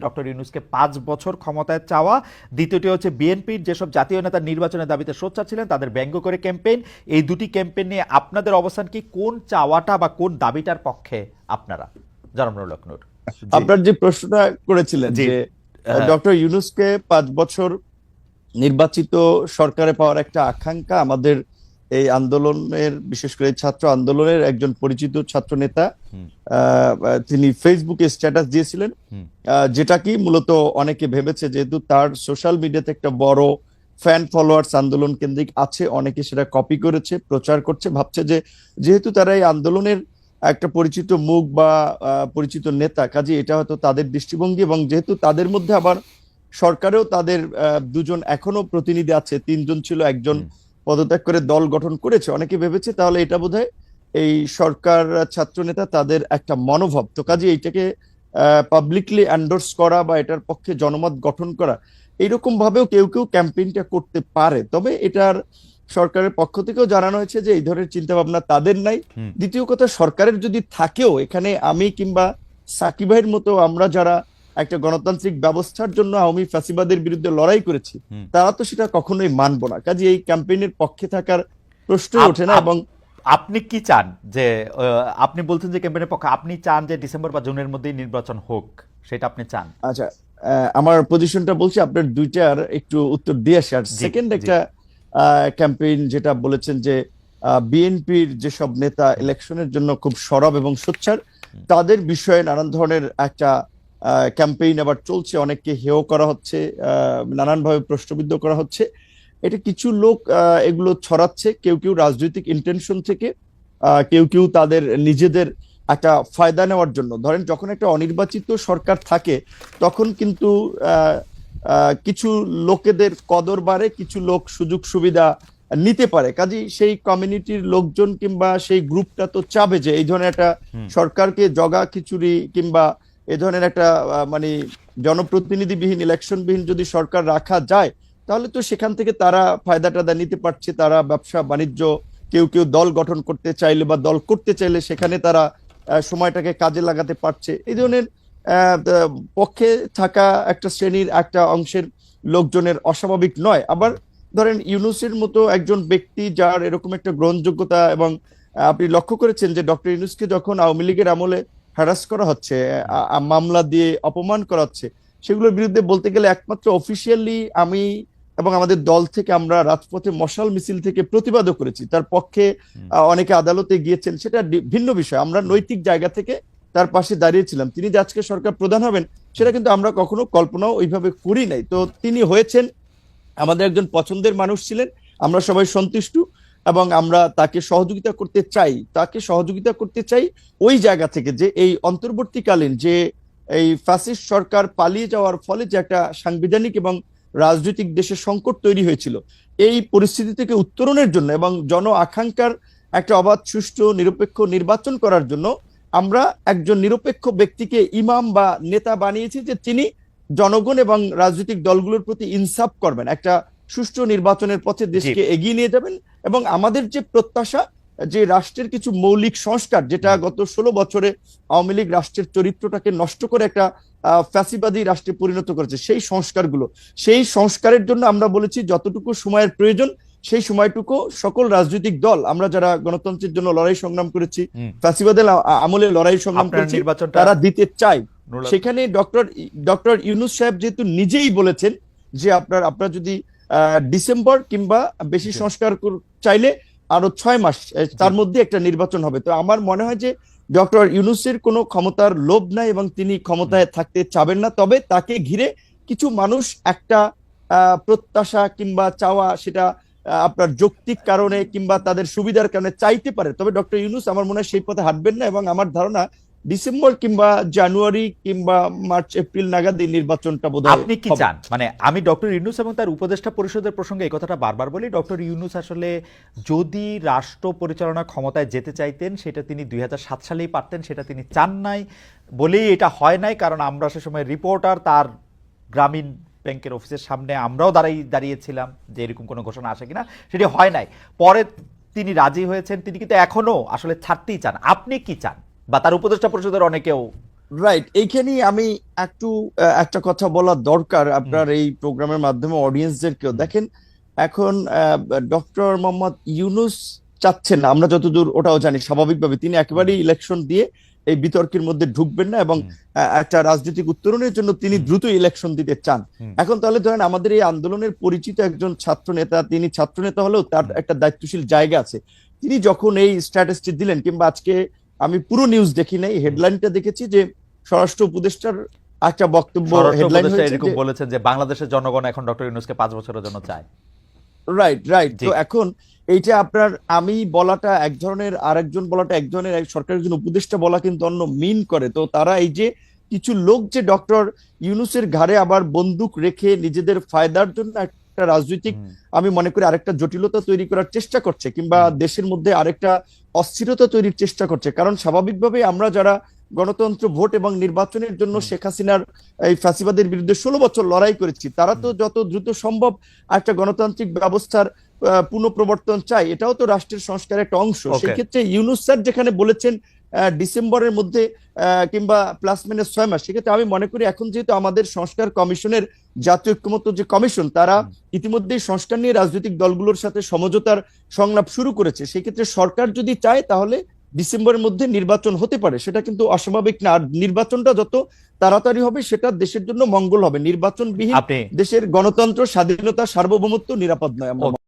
Doctor ইউনূসকে 5 বছর ক্ষমতায় চাওয়া, দ্বিতীয়টি হচ্ছে বিএনপির যেসব জাতীয় নেতা নির্বাচনের দাবিতে সোচ্চার ছিলেন তাদের ব্যঙ্গ করে ক্যাম্পেইন। এই দুটি ক্যাম্পেইন নিয়ে আপনাদের অবস্থান কি? কোন চাওয়াটা বা কোন দাবিটার পক্ষে আপনারা? জনাব নুরুল হক নূর। আপনার যে প্রশ্নটা করেছিলেন যে ডক্টর ইউনূসকে 5 বছর নির্বাচিত সরকারে পাওয়ার একটা আকাঙ্ক্ষা আমাদের এই আন্দোলনের, বিশেষ করে ছাত্র আন্দোলনের একজন পরিচিত ছাত্র নেতা তিনি ফেসবুকে স্ট্যাটাস দিয়েছিলেন, যেটা কি মূলত অনেকে ভেবেছে যেহেতু তার সোশ্যাল মিডিয়াতে একটা বড় ফ্যান ফলোয়ার্স আন্দোলন কেন্দ্রিক আছে, অনেকে সেটা কপি করেছে, প্রচার করছে, ভাবছে যে যেহেতু তারা এই আন্দোলনের একটা পরিচিত মুখ বা পরিচিত নেতা, কাজে এটা হয়তো তাদের দৃষ্টিভঙ্গি, এবং যেহেতু তাদের মধ্যে আবার সরকারেও তাদের দুজন এখনো প্রতিনিধি আছে, 3 জন ছিল, একজন পদত্যাগ করে দল গঠন করেছে, অনেকে ভেবেছে তাহলে এটা বোধহয় এই সরকার ছাত্র নেতা তাদের একটা মনোভাব, তো কাজে এইটাকে পাবলিকলি এন্ডোর্স করা বা এটার পক্ষে জনমত গঠন করা, এইরকম ভাবেও কেউ কেউ ক্যাম্পেইনটা করতে পারে। তবে এটার সরকারের পক্ষ থেকেও জানানো হয়েছে যে এই ধরনের চিন্তা ভাবনা তাদের নাই। দ্বিতীয় কথা, সরকারের যদি থাকেও এখানে আমি কিংবা সাকিব ভাইয়ের মতো আমরা যারা একটা গণতান্ত্রিক ব্যবস্থার জন্য আওয়ামী ফ্যাসিবাদের বিরুদ্ধে লড়াই করেছি, তারা তো সেটা কখনোই মানবো না। কাজে এই ক্যাম্পেইনের পক্ষে থাকার প্রশ্ন ওঠে না। এবং আপনি কি চান যে আপনি বলছেন যে ক্যাম্পেইনের পক্ষে, আপনি চান যে ডিসেম্বর বা জুনের মধ্যেই নির্বাচন হোক, সেটা আপনি চান? আচ্ছা, আমার পজিশনটা বলছি, আপনার দুইটার একটু উত্তর দিয়ে আসি। আর সেকেন্ড একটা ক্যাম্পেইন যেটা বলেছেন যে বিএনপির যেসব নেতা ইলেকশনের জন্য খুব সরব এবং সোচ্চার, তাদের বিষয়ে নানান ধরনের একটা ক্যাম্পেইন আবার চলছে, অনেককে হেয় করা হচ্ছে, নানানভাবে প্রশ্নবিদ্ধ করা হচ্ছে। এটা কিছু লোক এগুলো ছড়াচ্ছে, কেউ কেউ রাজনৈতিক ইন্টেনশন থেকে, কেউ কেউ তাদের নিজেদের একটা ফায়দা নেওয়ার জন্য। ধরেন যখন একটা অনির্বাচিত সরকার থাকে তখন কিন্তু কিছু লোকেদের কদর বাড়ে, কিছু লোক সুযোগ সুবিধা নিতে পারে, কাজেই সেই কমিউনিটির লোকজন কিংবা সেই গ্রুপটা তো চাবে যে এই ধরনের একটা সরকারকে জগা খিচুড়ি কিংবা এই ধরনের একটা মানে জনপ্রতিনিধিবিহীন ইলেকশনবিহীন যদি সরকার রাখা যায় তাহলে তো সেখান থেকে তারা ফায়দা টাদা নিতে পারছে, তারা ব্যবসা বাণিজ্য, কেউ কেউ দল গঠন করতে চাইলে বা দল করতে চাইলে সেখানে তারা সময়টাকে কাজে লাগাতে পারছে। এই ধরনের পক্ষে থাকা একটা শ্রেণীর একটা অংশের লোকজনের অস্বাভাবিক নয়। আবার ধরেন ইউনূসের মতো একজন ব্যক্তি যার এরকম একটা গ্রহণযোগ্যতা, এবং আপনি লক্ষ্য করেছেন যে ডক্টর ইউনূসকে যখন আওয়ামী লীগের আমলে হ্যারাস করা হচ্ছে, মামলা দিয়ে অপমান করা হচ্ছে, সেগুলোর বিরুদ্ধে বলতে গেলে একমাত্র অফিসিয়ালি আমি এবং আমাদের দল থেকে আমরা রাজপথে মশাল মিছিল থেকে প্রতিবাদও করেছি, তার পক্ষে অনেকে আদালতে গিয়েছেন, সেটা ভিন্ন বিষয়। আমরা নৈতিক জায়গা থেকে তার পাশে দাঁড়িয়েছিলাম। তিনি যে আজকে সরকার প্রধান হবেন সেটা কিন্তু আমরা কখনো কল্পনাও ওইভাবে করি নাই। তো তিনি হয়েছেন, আমাদের একজন পছন্দের মানুষ ছিলেন, আমরা সবাই সন্তুষ্ট, এবং আমরা তাকে সহযোগিতা করতে চাই ওই জায়গা থেকে যে এই অন্তর্বর্তীকালীন যে এই ফ্যাসিস্ট সরকার পালিয়ে যাওয়ার ফলে যে একটা সাংবিধানিক এবং রাজনৈতিক দেশের সংকট তৈরি হয়েছিল, এই পরিস্থিতি থেকে উত্তরণের জন্য এবং জন আকাঙ্ক্ষার একটা অবাধ সুষ্ঠু নিরপেক্ষ নির্বাচন করার জন্য আমরা একজন নিরপেক্ষ ব্যক্তিকে ইমাম বা নেতা বানিয়েছি, যে তিনি জনগণ এবং রাজনৈতিক দলগুলোর প্রতি ইনসাফ করবেন, একটা সুষ্ঠু নির্বাচনের পথে দেশকে এগিয়ে নিয়ে যাবেন। এবং আমাদের যে প্রত্যাশা যে রাষ্ট্রের কিছু মৌলিক সংস্কার, যেটা গত 16 বছরে আওয়ামী লীগ রাষ্ট্রের চরিত্রটাকে নষ্ট করে একটা ফ্যাসিবাদী রাষ্ট্রে পরিণত করেছে, সেই সংস্কারের জন্য আমরা বলেছি যতটুকু সময়ের প্রয়োজন সেই সময়টুকু সকল রাজনৈতিক দল, আমরা যারা গণতন্ত্রের জন্য লড়াই সংগ্রাম করেছি, ফ্যাসিবাদের আমলে লড়াই সংগ্রাম করেছি, তারা দিতে চাই। সেখানে ডক্টর ইউনূস সাহেব যেহেতু নিজেই বলেছেন যে আপনারা যদি ডিসেম্বর কিংবা বেশি সংস্কার চাইলে আরো 6 মাস তার মধ্যে একটা নির্বাচন হবে। তো আমার মনে হয় যে ডক্টর ইউনূসের কোনো ক্ষমতার লোভ নাই এবং তিনি ক্ষমতায় থাকতে চাবেন না। তবে তাকে ঘিরে কিছু মানুষ একটা প্রত্যাশা কিংবা চাওয়া, সেটা আপনার যৌক্তিক কারণে কিংবা তাদের সুবিধার কারণে চাইতে পারে। তবে ডক্টর ইউনূস আমার মনে হয় সেই পথে হাঁটবেন না, এবং আমার ধারণা ডিসেম্বর কিংবা জানুয়ারি কিংবা মার্চ এপ্রিল নাগাদ এই নির্বাচনটা বোধহয়। আপনি কি চান? মানে আমি ডক্টর ইউনূস এবং তার উপদেষ্টা পরিষদের প্রসঙ্গে এই কথাটা বারবার বলি, ডক্টর ইউনূস আসলে যদি রাষ্ট্র পরিচালনা ক্ষমতায় যেতে চাইতেন সেটা তিনি 2007 সালেই পারতেন, সেটা তিনি চান নাই বলেই এটা হয় নাই। কারণ আমরা সে সময় রিপোর্টার তার গ্রামীণ ব্যাংকের অফিসের সামনে আমরাও দাঁড়িয়েছিলাম যে এরকম কোনো ঘোষণা আসে কিনা, সেটি হয় নাই। পরে তিনি রাজি হয়েছেন, তিনি কিন্তু এখনো আসলে ছাড়তেই চান। আপনি কি চান বা তার উপদেষ্টা পরিষদের অনেকেও রাইট, এইখানেই আমি একটু একটা কথা বলা দরকার আপনার এই প্রোগ্রামের মাধ্যমে অডিয়েন্সদেরকেও। দেখেন, এখন ডক্টর মোহাম্মদ ইউনূস চাচ্ছেন না, আমরা যতদূর ওটাও জানি স্বাভাবিকভাবে তিনি একেবারেই ইলেকশন দিয়ে এই বিতর্কের মধ্যে ঢুকবেন না, এবং একটা রাজনৈতিক উত্তরণের জন্য তিনি দ্রুত ইলেকশন দিতে চান। এখন তাহলে ধরেন আমাদের এই আন্দোলনের পরিচিত একজন ছাত্র নেতা, তিনি ছাত্র নেতা হলেও তার একটা দায়িত্বশীল জায়গা আছে, তিনি যখন এই স্ট্যাটাসটি দিলেন, কিংবা আজকে আমি পুরো নিউজ দেখি নাই, হেডলাইনটা দেখেছি যে স্বরাষ্ট্র উপদেষ্টার একটা বক্তব্য স্বরাষ্ট্র হেডলাইন উপদেষ্টা হয়েছে এরকম যে বলেছেন যে বাংলাদেশের জনগণ এখন ডক্টর ইউনূসকে 5 বছরের জন্য চায়। Right right. জি। তো এখন এইটা আপনার আমি বলাটা এক ধরনের, আরেকজন বলাটা এক ধরনের, এক সরকারের একজন উপদেষ্টা বলা কিন্তু অন্য মিন করে। তো তারা এই যে কিছু লোক যে ডক্টর ইউনূসের ঘাড়ে আবার বন্দুক রেখে নিজেদের ফায়দার জন্য একটা রাজনৈতিক, আমি মনে করি আরেকটা জটিলতা তৈরি করার চেষ্টা করছে, কিংবা দেশের মধ্যে আরেকটা অস্থিরতা তৈরির চেষ্টা করছে। কারণ স্বাভাবিকভাবে আমরা যারা গণতন্ত্র, ভোট এবং নির্বাচনের জন্য শেখ হাসিনার এই ফ্যাসিবাদের বিরুদ্ধে 16 বছর লড়াই করেছি, তারা তো যত দ্রুত সম্ভব একটা গণতান্ত্রিক ব্যবস্থার পুনঃপ্রবর্তন চাই, এটাও তো রাষ্ট্রের সংস্কারের একটা অংশ। সেই ক্ষেত্রে ইউনূস স্যার যেখানে বলেছেন ডিসেম্বরের মধ্যে কিংবা প্লাস মাইনাস 6 মাস, সেক্ষেত্রে আমি মনে করি এখন যেহেতু আমাদের সংস্কার কমিশনের, জাতীয় ঐক্যমত্য যে কমিশন, তারা ইতিমধ্যেই সংস্কার নিয়ে রাজনৈতিক দলগুলোর সাথে সমঝোতার সংলাপ শুরু করেছে, সেক্ষেত্রে সরকার যদি চায় তাহলে ডিসেম্বরের মধ্যে নির্বাচন হতে পারে, সেটা কিন্তু অস্বাভাবিক না। আর নির্বাচনটা যত তাড়াতাড়ি হবে সেটা দেশের জন্য মঙ্গল হবে। নির্বাচনবিহীন দেশের গণতন্ত্র, স্বাধীনতা, সার্বভৌমত্ব নিরাপদ নয়। আমরা